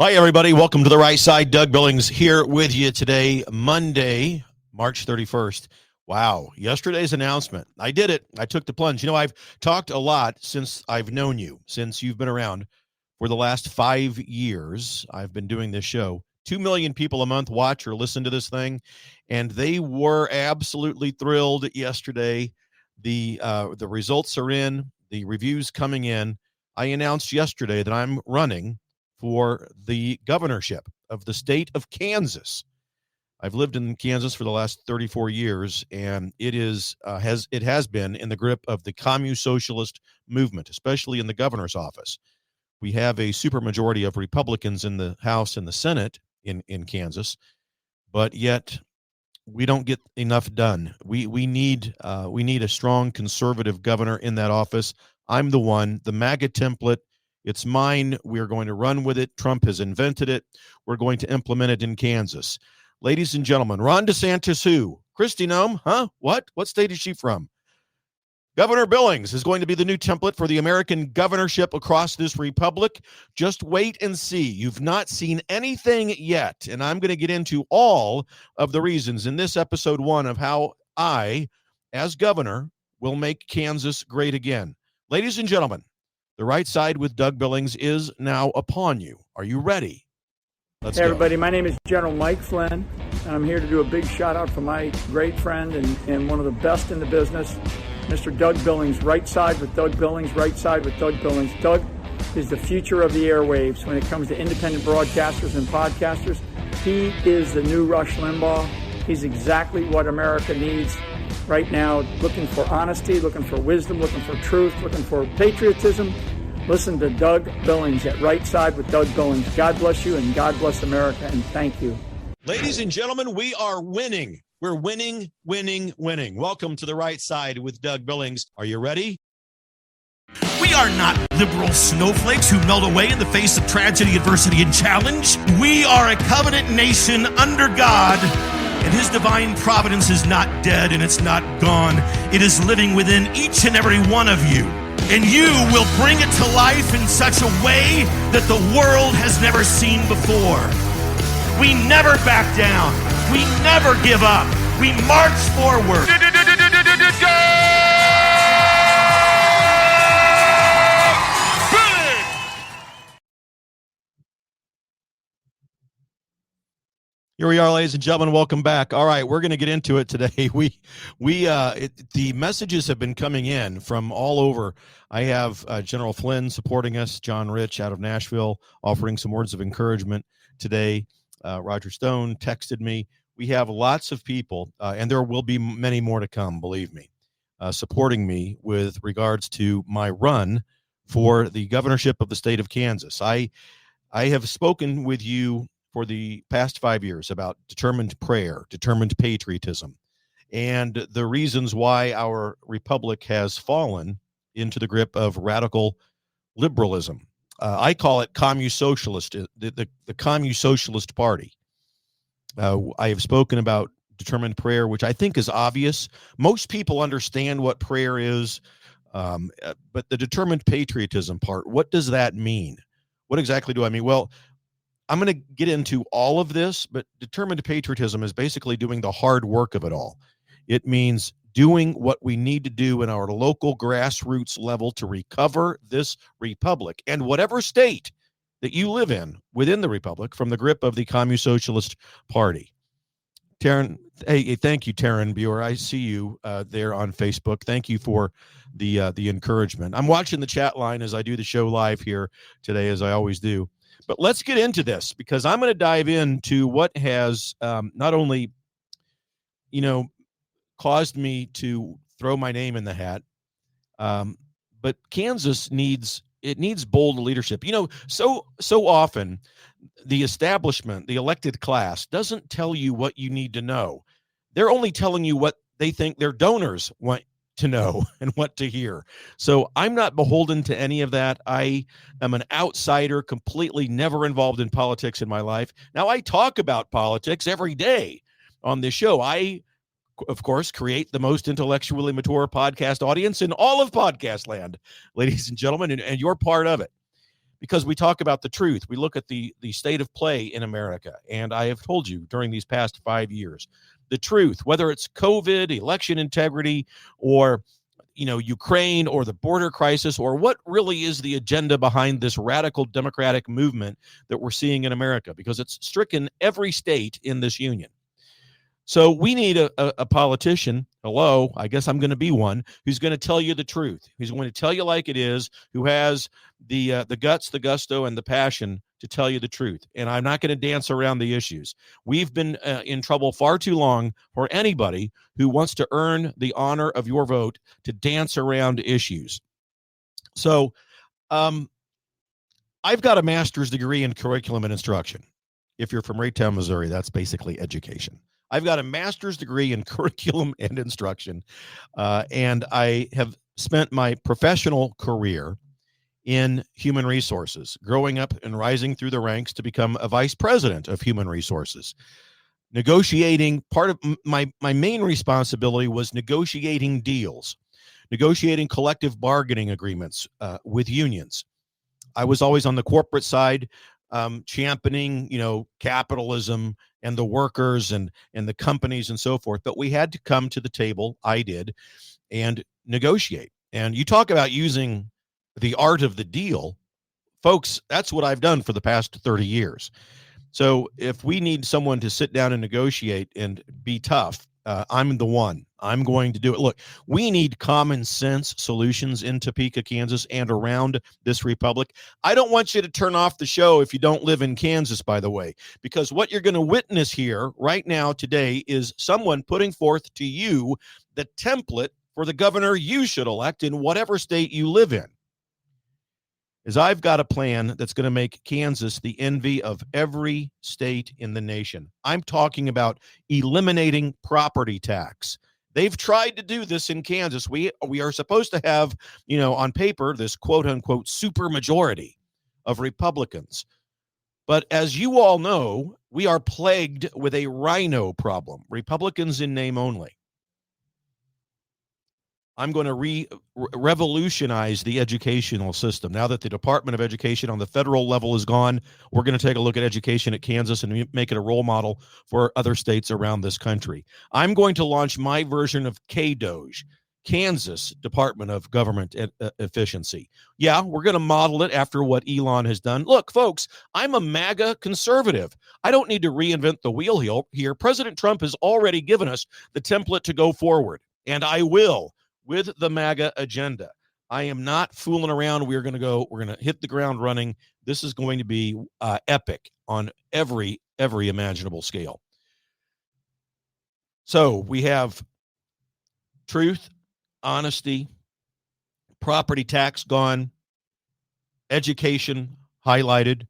Hi, everybody. Welcome to The Right Side. Doug Billings here with you today, Monday, March 31st. Wow. Yesterday's announcement. I did it. I took the plunge. I've talked a lot since I've known you, since you've been around for the last 5 years. I've been doing this show. 2 million people a month watch or listen to this thing, and they were absolutely thrilled yesterday. The results are in, the reviews coming in. I announced yesterday that I'm running for the governorship of the state of Kansas. I've lived in Kansas for the last 34 years, and it has been in the grip of the communist-socialist movement, especially in the governor's office. We have a supermajority of Republicans in the House and the Senate in Kansas, but yet we don't get enough done. We need a strong conservative governor in that office. I'm the one, the MAGA template. It's mine. We're going to run with it. Trump has invented it. We're going to implement it in Kansas. Ladies and gentlemen, Ron DeSantis who? Kristi Noem? Huh? What? What state is she from? Governor Billings is going to be the new template for the American governorship across this republic. Just wait and see. You've not seen anything yet, and I'm going to get into all of the reasons in this episode 1 of how I, as governor, will make Kansas great again. Ladies and gentlemen, The Right Side with Doug Billings is now upon you. Are you ready? Let's go. Hey, everybody. My name is General Mike Flynn, and I'm here to do a big shout-out for my great friend and one of the best in the business, Mr. Doug Billings. Right Side with Doug Billings, Right Side with Doug Billings. Doug is the future of the airwaves when it comes to independent broadcasters and podcasters. He is the new Rush Limbaugh. He's exactly what America needs right now, looking for honesty, looking for wisdom, looking for truth, looking for patriotism. Listen to Doug Billings at Right Side with Doug Billings. God bless you and God bless America, and thank you. Ladies and gentlemen, we are winning. We're winning, winning, winning. Welcome to The Right Side with Doug Billings. Are you ready? We are not liberal snowflakes who melt away in the face of tragedy, adversity, and challenge. We are a covenant nation under God, and His divine providence is not dead and it's not gone. It is living within each and every one of you. And you will bring it to life in such a way that the world has never seen before. We never back down. We never give up. We march forward. Here we are, ladies and gentlemen. Welcome back. All right, we're going to get into it today. The messages have been coming in from all over. I have General Flynn supporting us, John Rich out of Nashville offering some words of encouragement today. Roger Stone texted me. We have lots of people, and there will be many more to come, believe me, supporting me with regards to my run for the governorship of the state of Kansas. I have spoken with you for the past 5 years about determined prayer, determined patriotism, and the reasons why our republic has fallen into the grip of radical liberalism. I call it communist-socialist, the communist-socialist party. I have spoken about determined prayer, which I think is obvious. Most people understand what prayer is, but the determined patriotism part, what does that mean? What exactly do I mean? Well, I'm going to get into all of this, but determined patriotism is basically doing the hard work of it all. It means doing what we need to do in our local grassroots level to recover this republic and whatever state that you live in within the republic from the grip of the Communist Socialist Party. Taryn, hey, thank you, Taryn Buer. I see you there on Facebook. Thank you for the encouragement. I'm watching the chat line as I do the show live here today, as I always do. But let's get into this, because I'm going to dive into what has not only, caused me to throw my name in the hat, but Kansas needs bold leadership. So often the establishment, the elected class, doesn't tell you what you need to know. They're only telling you what they think their donors want to know and what to hear. So I'm not beholden to any of that. I am an outsider, completely never involved in politics in my life. Now, I talk about politics every day on this show. I, of course, create the most intellectually mature podcast audience in all of podcast land, ladies and gentlemen, and you're part of it. because we talk about the truth. We look at the state of play in America. And I have told you during these past 5 years, the truth, whether it's COVID, election integrity, or Ukraine, or the border crisis, or what really is the agenda behind this radical democratic movement that we're seeing in America, because it's stricken every state in this union. So we need a politician, hello, I guess I'm going to be one, who's going to tell you the truth, who's going to tell you like it is, who has the guts, the gusto, and the passion to tell you the truth. And I'm not going to dance around the issues. We've been in trouble far too long for anybody who wants to earn the honor of your vote to dance around issues. So I've got a master's degree in curriculum and instruction. If you're from Raytown, Missouri, that's basically education. I've got a master's degree in curriculum and instruction, and I have spent my professional career in human resources, growing up and rising through the ranks to become a vice president of human resources. Negotiating, part of my main responsibility was negotiating deals, negotiating collective bargaining agreements with unions. I was always on the corporate side, championing, capitalism and the workers and the companies and so forth. But we had to come to the table, I did, and negotiate. And you talk about using the art of the deal, folks, that's what I've done for the past 30 years. So if we need someone to sit down and negotiate and be tough, I'm the one. I'm going to do it. Look, we need common sense solutions in Topeka, Kansas, and around this republic. I don't want you to turn off the show if you don't live in Kansas, by the way, because what you're going to witness here right now today is someone putting forth to you the template for the governor you should elect in whatever state you live in. Is I've got a plan that's going to make Kansas the envy of every state in the nation. I'm talking about eliminating property tax. They've tried to do this in Kansas. We are supposed to have, on paper, this quote unquote super majority of Republicans. But as you all know, we are plagued with a rhino problem. Republicans in name only. I'm going to revolutionize the educational system. Now that the Department of Education on the federal level is gone, we're going to take a look at education at Kansas and make it a role model for other states around this country. I'm going to launch my version of K-DOGE, Kansas Department of Government Efficiency. Yeah, we're going to model it after what Elon has done. Look, folks, I'm a MAGA conservative. I don't need to reinvent the wheel here. President Trump has already given us the template to go forward, and I will. With the MAGA agenda. I am not fooling around. We're going to hit the ground running. This is going to be epic on every imaginable scale. So we have truth, honesty, property tax gone, education highlighted,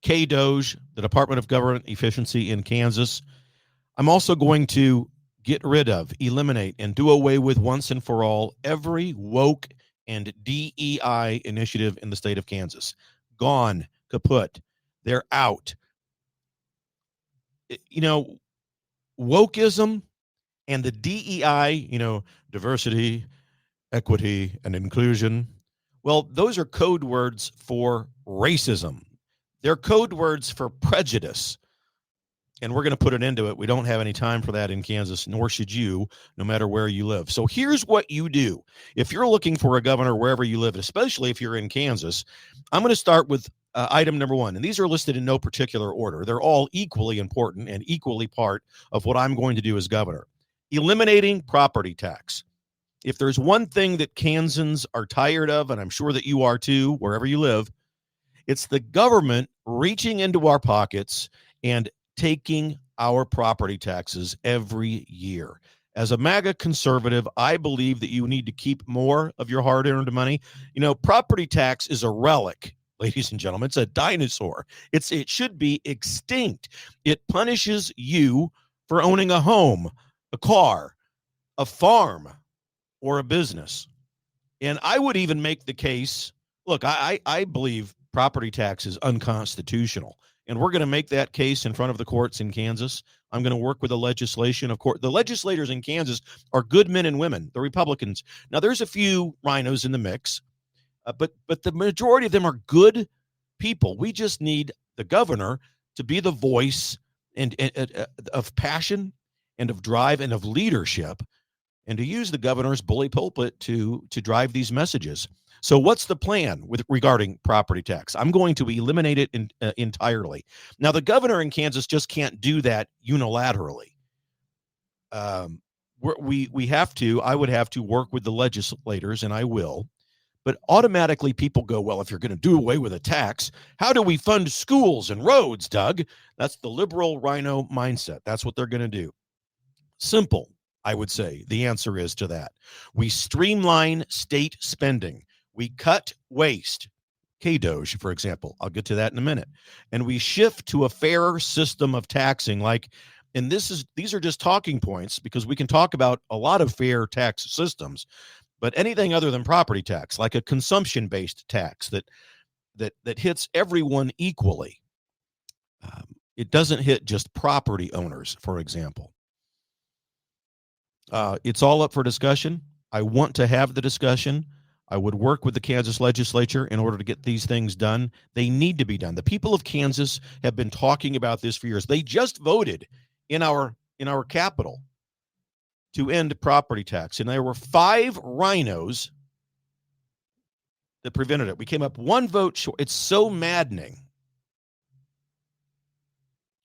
K-DOGE, the Department of Government Efficiency in Kansas. I'm also going to get rid of, eliminate, and do away with once and for all every woke and DEI initiative in the state of Kansas. Gone, kaput. They're out. Wokeism and the DEI, diversity, equity, and inclusion. Well, those are code words for racism. They're code words for prejudice. And we're going to put an end to it. We don't have any time for that in Kansas, nor should you, no matter where you live. So here's what you do. If you're looking for a governor wherever you live, especially if you're in Kansas, I'm going to start with item number 1. And these are listed in no particular order. They're all equally important and equally part of what I'm going to do as governor. Eliminating property tax. If there's one thing that Kansans are tired of, and I'm sure that you are too, wherever you live, it's the government reaching into our pockets and taking our property taxes every year. As a MAGA conservative, I believe that you need to keep more of your hard-earned money. Property tax is a relic, ladies and gentlemen. It's a dinosaur. It should be extinct. It punishes you for owning a home, a car, a farm, or a business. And I would even make the case, look, I believe property tax is unconstitutional. And we're going to make that case in front of the courts in Kansas. I'm going to work with the legislation. Of course, the legislators in Kansas are good men and women, the Republicans. Now, there's a few rhinos in the mix, but the majority of them are good people. We just need the governor to be the voice and of passion and of drive and of leadership, and to use the governor's bully pulpit to drive these messages. So what's the plan regarding property tax? I'm going to eliminate it entirely. Now, the governor in Kansas just can't do that unilaterally. I would have to work with the legislators, and I will. But automatically people go, well, if you're going to do away with a tax, how do we fund schools and roads, Doug? That's the liberal rhino mindset. That's what they're going to do. Simple, I would say. The answer is to that. We streamline state spending. We cut waste. K-DOGE, for example. I'll get to that in a minute. And we shift to a fairer system of taxing, and these are just talking points, because we can talk about a lot of fair tax systems, but anything other than property tax, like a consumption-based tax that hits everyone equally. It doesn't hit just property owners, for example. It's all up for discussion. I want to have the discussion. I would work with the Kansas legislature in order to get these things done. They need to be done. The people of Kansas have been talking about this for years. They just voted in our capital to end property tax, and there were 5 rhinos that prevented it. We came up 1 vote short. It's so maddening.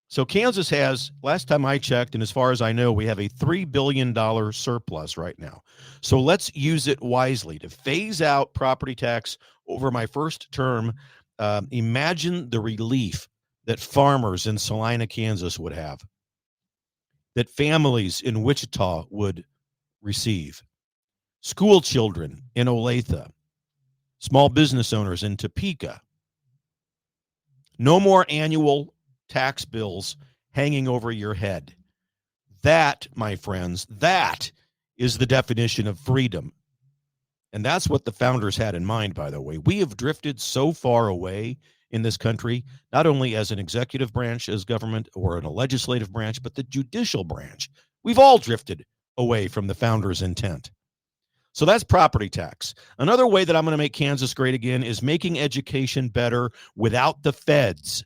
So Kansas has, last time I checked, and as far as I know, we have a $3 billion surplus right now. So let's use it wisely to phase out property tax over my first term. Imagine the relief that farmers in Salina, Kansas would have, that families in Wichita would receive, school children in Olathe, small business owners in Topeka. No more annual tax bills hanging over your head. That, my friends, that is the definition of freedom. And that's what the founders had in mind, by the way. We have drifted so far away in this country, not only as an executive branch, as government, or in a legislative branch, but the judicial branch. We've all drifted away from the founders' intent. So that's property tax. Another way that I'm going to make Kansas great again is making education better without the feds.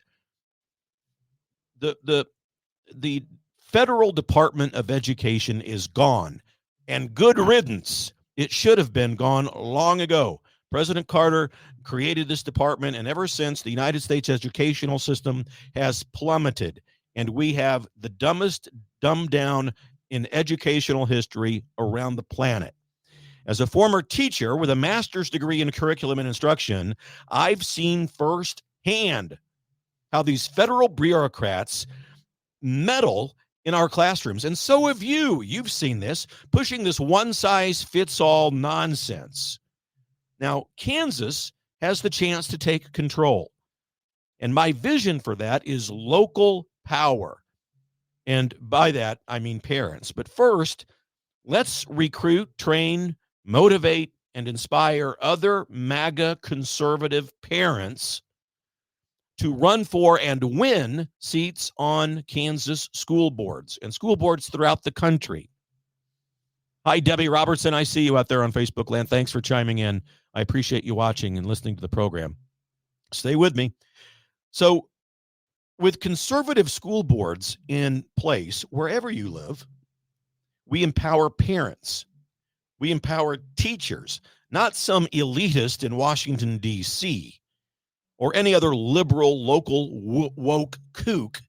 The Federal Department of Education is gone, and good riddance. It should have been gone long ago. President Carter created this department, and ever since, the United States educational system has plummeted, and we have the dumbest dumbed down in educational history around the planet. As a former teacher with a master's degree in curriculum and instruction, I've seen firsthand how these federal bureaucrats meddle in our classrooms. And so have you. You've seen this, pushing this one-size-fits-all nonsense. Now, Kansas has the chance to take control. And my vision for that is local power. And by that, I mean parents. But first, let's recruit, train, motivate, and inspire other MAGA conservative parents to run for and win seats on Kansas school boards and school boards throughout the country. Hi, Debbie Robertson. I see you out there on Facebook land. Thanks for chiming in. I appreciate you watching and listening to the program. Stay with me. So, with conservative school boards in place, wherever you live, we empower parents. We empower teachers, not some elitist in Washington, D.C., or any other liberal local woke kook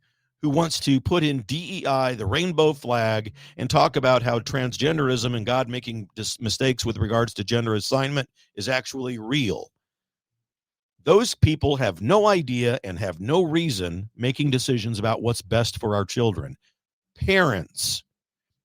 who wants to put in DEI, the rainbow flag, and talk about how transgenderism and God making mistakes with regards to gender assignment is actually real. Those people have no idea and have no reason making decisions about what's best for our children. Parents,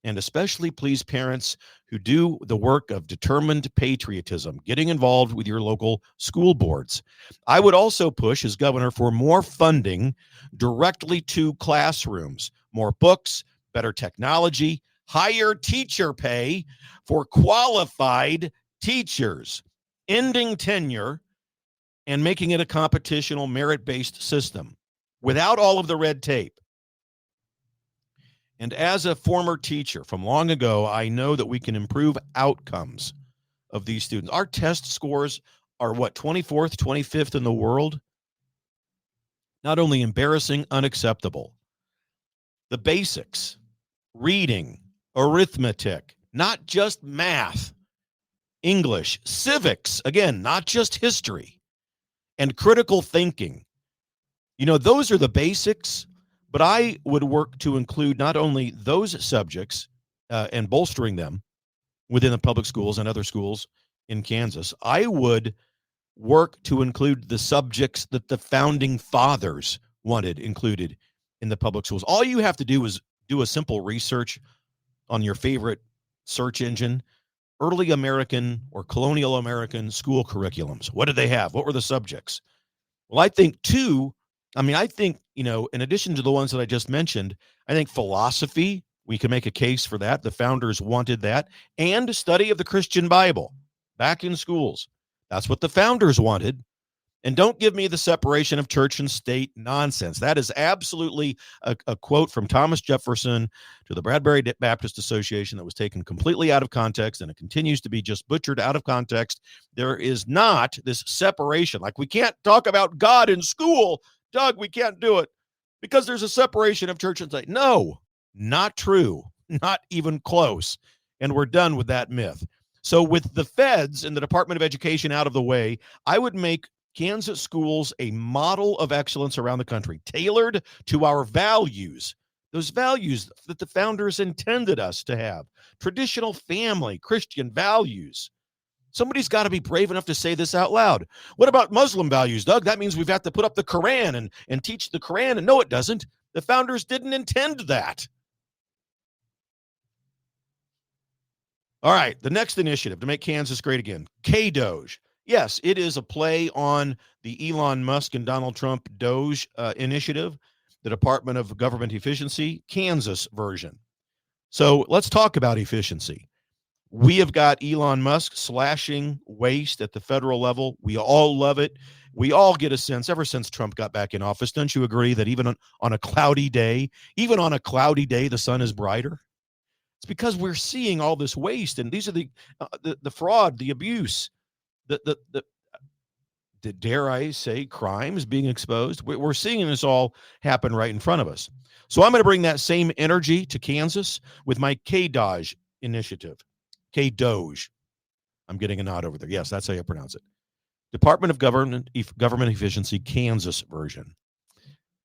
and especially, please, parents who do the work of determined patriotism, getting involved with your local school boards. I would also push, as governor, for more funding directly to classrooms, more books, better technology, higher teacher pay for qualified teachers, ending tenure, and making it a competitional, merit-based system without all of the red tape. And as a former teacher from long ago, I know that we can improve outcomes of these students. Our test scores are, 24th, 25th in the world? Not only embarrassing, unacceptable. The basics, reading, arithmetic, not just math, English, civics, again, not just history, and critical thinking. Those are the basics, but I would work to include not only those subjects and bolstering them within the public schools and other schools in Kansas. I would work to include the subjects that the founding fathers wanted included in the public schools. All you have to do is do a simple research on your favorite search engine, early American or colonial American school curriculums. What did they have? What were the subjects? Well, I think in addition to the ones that I just mentioned, I think philosophy, we can make a case for that. The founders wanted that. And study of the Christian Bible back in schools. That's what the founders wanted. And don't give me the separation of church and state nonsense. That is absolutely a quote from Thomas Jefferson to the Bradbury Baptist Association that was taken completely out of context, and it continues to be just butchered out of context. There is not this separation. Like, we can't talk about God in school. Doug, we can't do it because there's a separation of church and state. No, not true. Not even close. And we're done with that myth. So with the feds and the Department of Education out of the way, I would make Kansas schools a model of excellence around the country, tailored to our values, those values that the founders intended us to have, traditional family, Christian values. Somebody's got to be brave enough to say this out loud. What about Muslim values, Doug? That means we've got to put up the Quran and teach the Quran. And no, it doesn't. The founders didn't intend that. All right, the next initiative to make Kansas great again, K-DOGE. Yes, it is a play on the Elon Musk and Donald Trump DOGE initiative, the Department of Government Efficiency, Kansas version. So let's talk about efficiency. We have got Elon Musk slashing waste at the federal level. We all love it. We all get a sense, ever since Trump got back in office, don't you agree that even on a cloudy day, the sun is brighter? It's because we're seeing all this waste, and these are the fraud, the abuse, the dare I say, crimes being exposed. We're seeing this all happen right in front of us. So I'm going to bring that same energy to Kansas with my K-DOGE initiative. K-DOGE. I'm getting a nod over there. Yes, that's how you pronounce it. Department of Government Efficiency, Kansas version.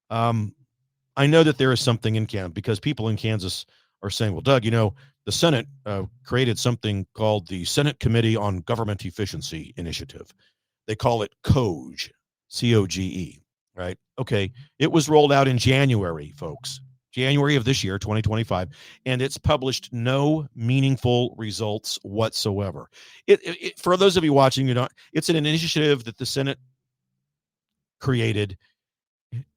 I know that there is something in Kansas because people in Kansas are saying, well, Doug, the Senate created something called the Senate Committee on Government Efficiency Initiative. They call it COGE, C-O-G-E, right? Okay, it was rolled out in January, folks. January of this year, 2025, and it's published no meaningful results whatsoever. For those of you watching, it's an initiative that the Senate created,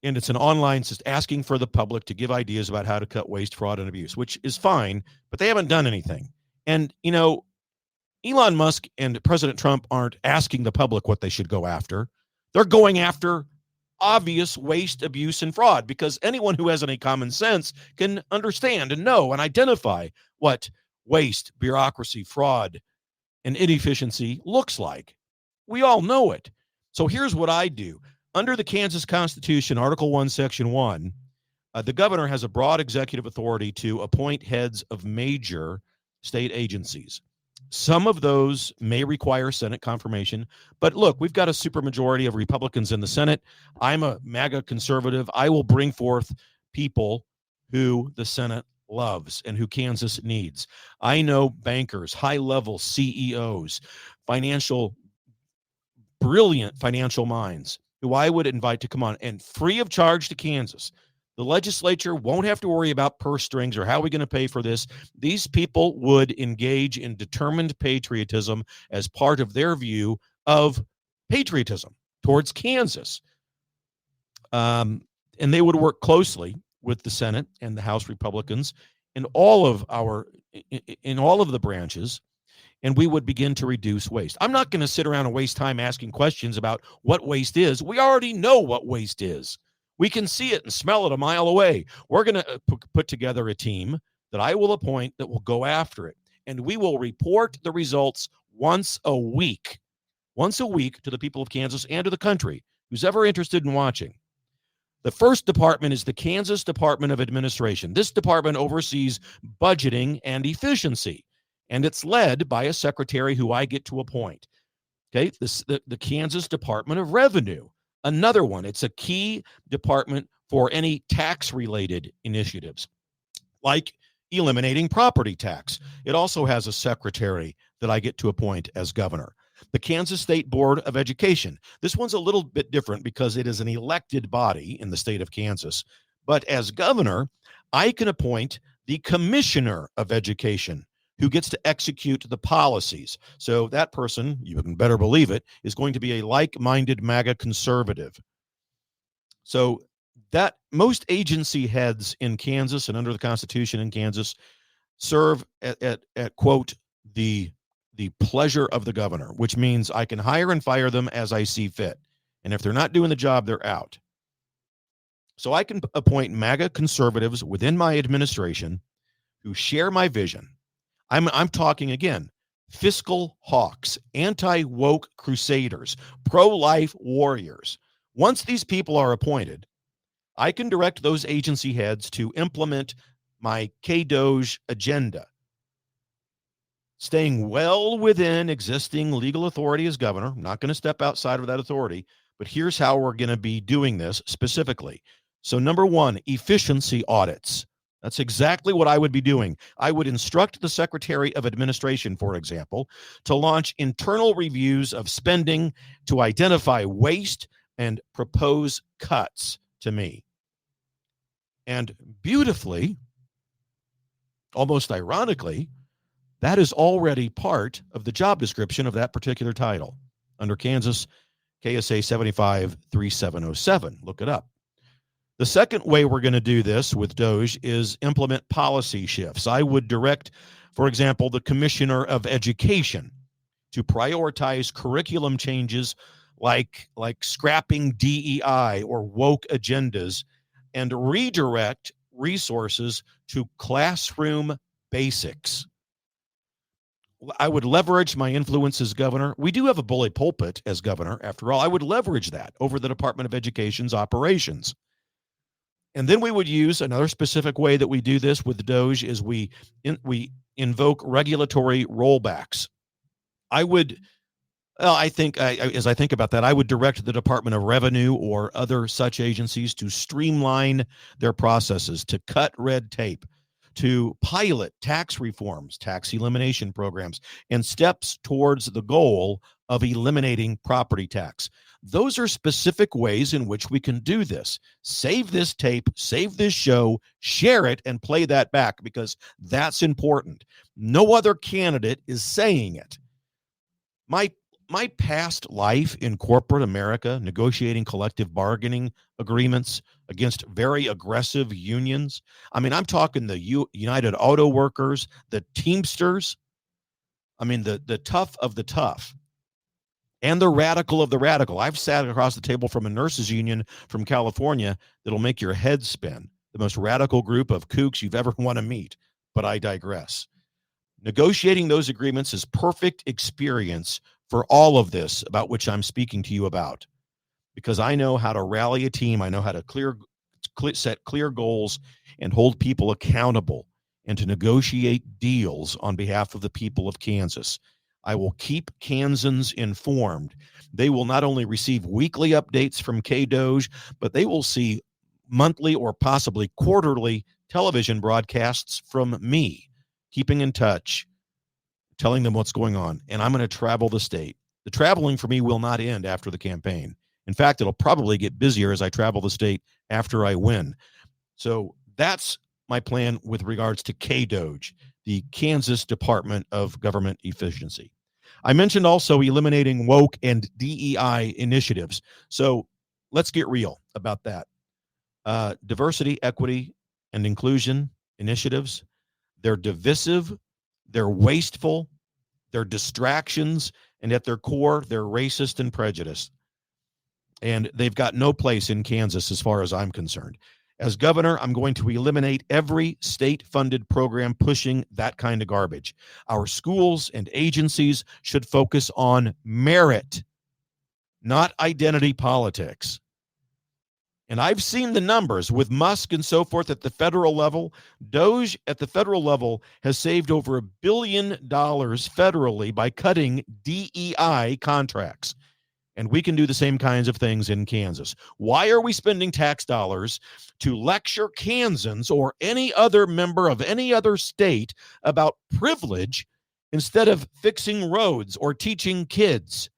and it's an online system asking for the public to give ideas about how to cut waste, fraud, and abuse, which is fine, but they haven't done anything. And, Elon Musk and President Trump aren't asking the public what they should go after. They're going after obvious waste, abuse, and fraud, because anyone who has any common sense can understand and know and identify what waste, bureaucracy, fraud, and inefficiency looks like. We all know it. So here's what I do. Under the Kansas Constitution, Article 1, Section 1, the governor has a broad executive authority to appoint heads of major state agencies. Some of those may require Senate confirmation, but look, we've got a supermajority of Republicans in the Senate. I'm a MAGA conservative. I will bring forth people who the Senate loves and who Kansas needs. I know bankers, high-level CEOs, brilliant financial minds who I would invite to come on and free of charge to Kansas. The legislature won't have to worry about purse strings or how are we going to pay for this. These people would engage in determined patriotism as part of their view of patriotism towards Kansas. And they would work closely with the Senate and the House Republicans in all of the branches, and we would begin to reduce waste. I'm not going to sit around and waste time asking questions about what waste is. We already know what waste is. We can see it and smell it a mile away. We're going to put together a team that I will appoint that will go after it. And we will report the results once a week to the people of Kansas and to the country who's ever interested in watching. The first department is the Kansas Department of Administration. This department oversees budgeting and efficiency, and it's led by a secretary who I get to appoint. Okay, the Kansas Department of Revenue, another one. It's a key department for any tax-related initiatives, like eliminating property tax. It also has a secretary that I get to appoint as governor. The Kansas State Board of Education. This one's a little bit different because it is an elected body in the state of Kansas. But as governor, I can appoint the Commissioner of Education, who gets to execute the policies. So that person, you can better believe it, is going to be a like-minded MAGA conservative. So that most agency heads in Kansas and under the Constitution in Kansas serve at quote, the pleasure of the governor, which means I can hire and fire them as I see fit. And if they're not doing the job, they're out. So I can appoint MAGA conservatives within my administration who share my vision. I'm talking again, fiscal hawks, anti-woke crusaders, pro-life warriors. Once these people are appointed, I can direct those agency heads to implement my K-DOGE agenda, staying well within existing legal authority as governor. I'm not going to step outside of that authority, but here's how we're going to be doing this specifically. So number one, efficiency audits. That's exactly what I would be doing. I would instruct the Secretary of Administration, for example, to launch internal reviews of spending to identify waste and propose cuts to me. And beautifully, almost ironically, that is already part of the job description of that particular title under Kansas KSA 753707. Look it up. The second way we're going to do this with DOGE is implement policy shifts. I would direct, for example, the Commissioner of Education to prioritize curriculum changes like scrapping DEI or woke agendas and redirect resources to classroom basics. I would leverage my influence as governor. We do have a bully pulpit as governor, after all. I would leverage that over the Department of Education's operations. And then we would use another specific way that we do this with DOGE is we invoke regulatory rollbacks. As I think about that, I would direct the Department of Revenue or other such agencies to streamline their processes, to cut red tape, to pilot tax reforms, tax elimination programs, and steps towards the goal of eliminating property tax. Those are specific ways in which we can do this. Save this tape, save this show, share it, and play that back because that's important. No other candidate is saying it. My past life in corporate America, negotiating collective bargaining agreements against very aggressive unions. I mean, I'm talking the United Auto Workers, the Teamsters. I mean, the tough of the tough and the radical of the radical. I've sat across the table from a nurses union from California that'll make your head spin. The most radical group of kooks you've ever want to meet. But I digress. Negotiating those agreements is perfect experience for all of this about which I'm speaking to you about, because I know how to rally a team. I know how to set clear goals and hold people accountable and to negotiate deals on behalf of the people of Kansas. I will keep Kansans informed. They will not only receive weekly updates from K-DOGE, but they will see monthly or possibly quarterly television broadcasts from me, keeping in touch, telling them what's going on. And I'm going to travel the state. The traveling for me will not end after the campaign. In fact, it'll probably get busier as I travel the state after I win. So that's my plan with regards to K-DOGE, the Kansas Department of Government Efficiency. I mentioned also eliminating woke and DEI initiatives. So let's get real about that. Diversity, equity, and inclusion initiatives, they're divisive, they're wasteful, they're distractions, and at their core, they're racist and prejudiced. And they've got no place in Kansas as far as I'm concerned. As governor, I'm going to eliminate every state-funded program pushing that kind of garbage. Our schools and agencies should focus on merit, not identity politics. And I've seen the numbers with Musk and so forth at the federal level. DOGE at the federal level has saved over $1 billion federally by cutting DEI contracts. And we can do the same kinds of things in Kansas. Why are we spending tax dollars to lecture Kansans or any other member of any other state about privilege instead of fixing roads or teaching kids?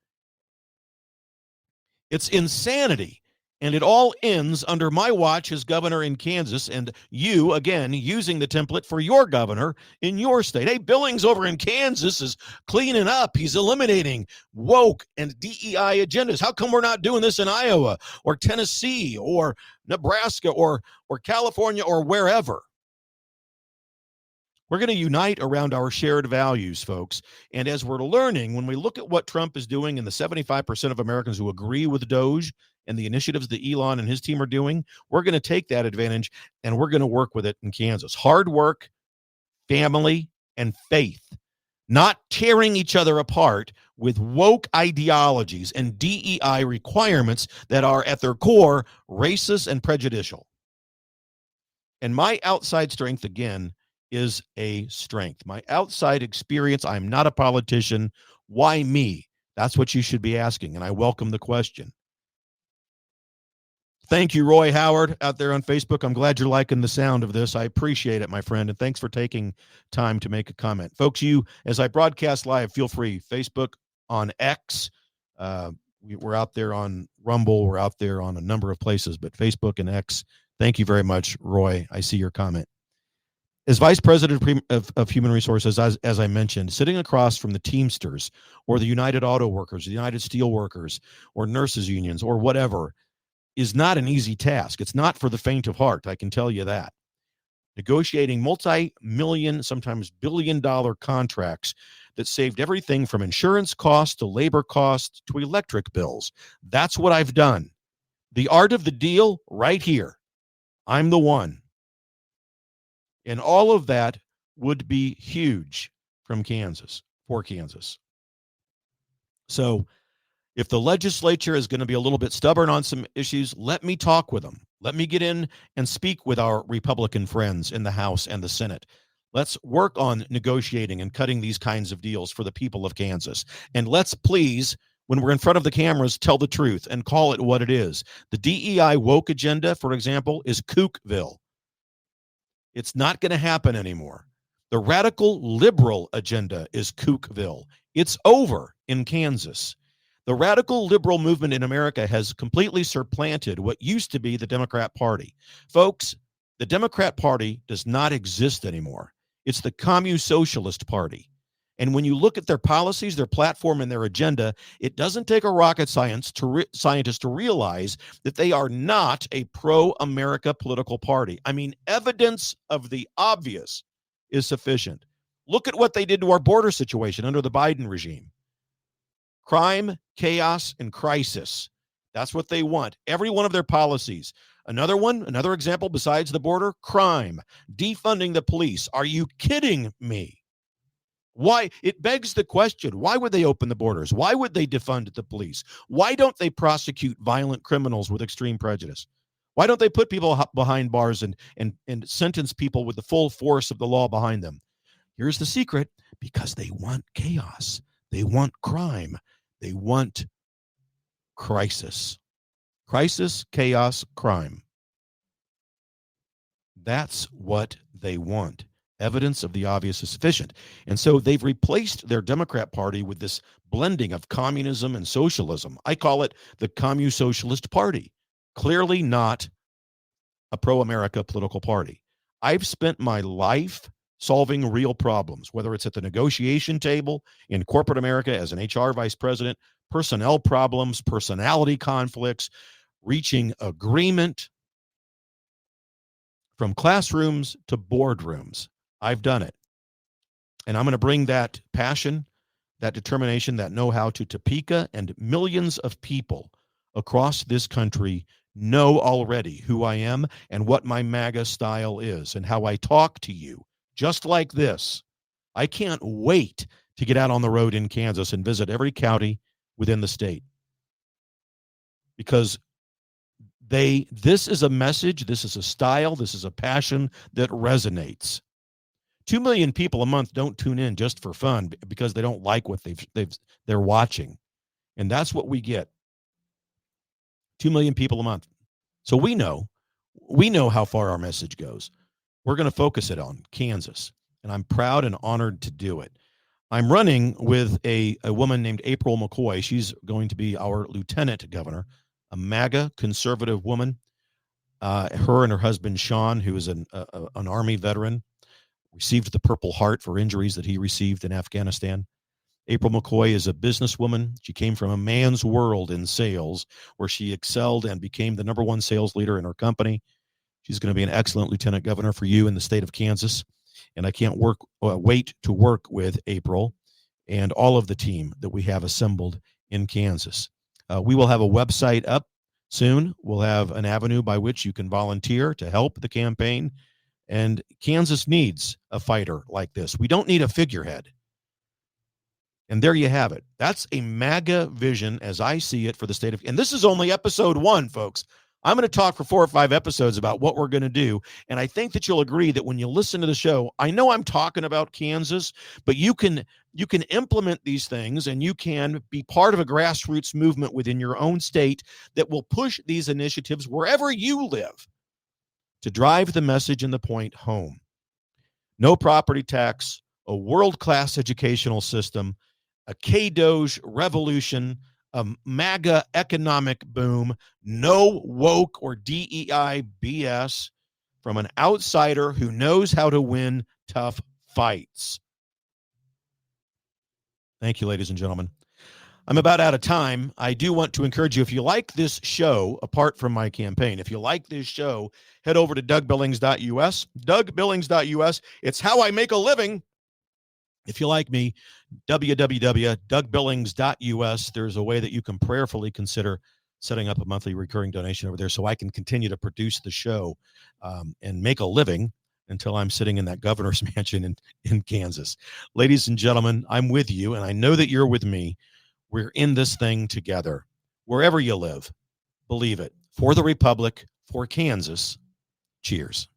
It's insanity. And it all ends under my watch as governor in Kansas, and you, again, using the template for your governor in your state. Hey, Billings over in Kansas is cleaning up. He's eliminating woke and DEI agendas. How come we're not doing this in Iowa or Tennessee or Nebraska or California or wherever? We're going to unite around our shared values, folks. And as we're learning, when we look at what Trump is doing and the 75% of Americans who agree with DOGE and the initiatives that Elon and his team are doing, we're going to take that advantage and we're going to work with it in Kansas. Hard work, family, and faith. Not tearing each other apart with woke ideologies and DEI requirements that are at their core racist and prejudicial. And my outside strength, again, is a strength. My outside experience, I'm not a politician. Why me? That's what you should be asking, and I welcome the question. Thank you, Roy Howard, out there on Facebook. I'm glad you're liking the sound of this. I appreciate it, my friend, and thanks for taking time to make a comment. Folks, you, as I broadcast live, feel free. Facebook, on X. We're out there on Rumble. We're out there on a number of places, but Facebook and X. Thank you very much, Roy. I see your comment. As Vice President of Human Resources, as I mentioned, sitting across from the Teamsters or the United Auto Workers, the United Steel Workers, or nurses unions, or whatever, is not an easy task. It's not for the faint of heart, I can tell you that. Negotiating multi-million, sometimes billion-dollar contracts that saved everything from insurance costs to labor costs to electric bills. That's what I've done. The art of the deal, right here. I'm the one. And all of that would be huge from Kansas, for Kansas. So if the legislature is going to be a little bit stubborn on some issues, let me talk with them. Let me get in and speak with our Republican friends in the House and the Senate. Let's work on negotiating and cutting these kinds of deals for the people of Kansas. And let's please, when we're in front of the cameras, tell the truth and call it what it is. The DEI woke agenda, for example, is Kookville. It's not going to happen anymore. The radical liberal agenda is Kookville. It's over in Kansas. The radical liberal movement in America has completely supplanted what used to be the Democrat Party. Folks, the Democrat Party does not exist anymore. It's the Communist Party. And when you look at their policies, their platform, and their agenda, it doesn't take a rocket scientist to realize that they are not a pro-America political party. I mean, evidence of the obvious is sufficient. Look at what they did to our border situation under the Biden regime. Crime, chaos, and crisis. That's what they want. Every one of their policies. Another example besides the border, crime, defunding the police. Are you kidding me? Why? It begs the question, why would they open the borders? Why would they defund the police? Why don't they prosecute violent criminals with extreme prejudice? Why don't they put people behind bars and sentence people with the full force of the law behind them? Here's the secret: because they want chaos. They want crime. They want crisis. Crisis, chaos, crime. That's what they want. Evidence of the obvious is sufficient. And so they've replaced their Democrat Party with this blending of communism and socialism. I call it the Commu-Socialist Party. Clearly not a pro-America political party. I've spent my life solving real problems, whether it's at the negotiation table in corporate America as an HR vice president, personnel problems, personality conflicts, reaching agreement, from classrooms to boardrooms. I've done it. And I'm going to bring that passion, that determination, that know-how to Topeka, and millions of people across this country know already who I am and what my MAGA style is and how I talk to you, just like this. I can't wait to get out on the road in Kansas and visit every county within the state, because This is a message, this is a style, this is a passion that resonates. 2 million people a month don't tune in just for fun because they don't like what they're watching. And that's what we get. 2 million people a month. So we know how far our message goes. We're going to focus it on Kansas, and I'm proud and honored to do it. I'm running with a woman named April McCoy. She's going to be our lieutenant governor, a MAGA conservative woman. Her and her husband, Sean, who is an Army veteran, received the Purple Heart for injuries that he received in Afghanistan. April McCoy is a businesswoman. She came from a man's world in sales, where she excelled and became the #1 sales leader in her company. She's going to be an excellent lieutenant governor for you in the state of Kansas. And I can't wait to work with April and all of the team that we have assembled in Kansas. We will have a website up soon. We'll have an avenue by which you can volunteer to help the campaign. And Kansas needs a fighter like this. We don't need a figurehead. And there you have it. That's a MAGA vision as I see it for the state of, and this is only episode 1, folks. I'm going to talk for 4 or 5 episodes about what we're going to do. And I think that you'll agree that when you listen to the show, I know I'm talking about Kansas, but you can implement these things, and you can be part of a grassroots movement within your own state that will push these initiatives wherever you live to drive the message and the point home. No property tax, a world-class educational system, a K-DOGE revolution, a MAGA economic boom, no woke or DEI BS from an outsider who knows how to win tough fights. Thank you, ladies and gentlemen. I'm about out of time. I do want to encourage you, if you like this show, apart from my campaign, if you like this show, head over to DougBillings.us. DougBillings.us. It's how I make a living. If you like me, www.DougBillings.us. There's a way that you can prayerfully consider setting up a monthly recurring donation over there so I can continue to produce the show and make a living until I'm sitting in that governor's mansion in Kansas. Ladies and gentlemen, I'm with you, and I know that you're with me. We're in this thing together. Wherever you live, believe it. For the Republic, for Kansas, cheers.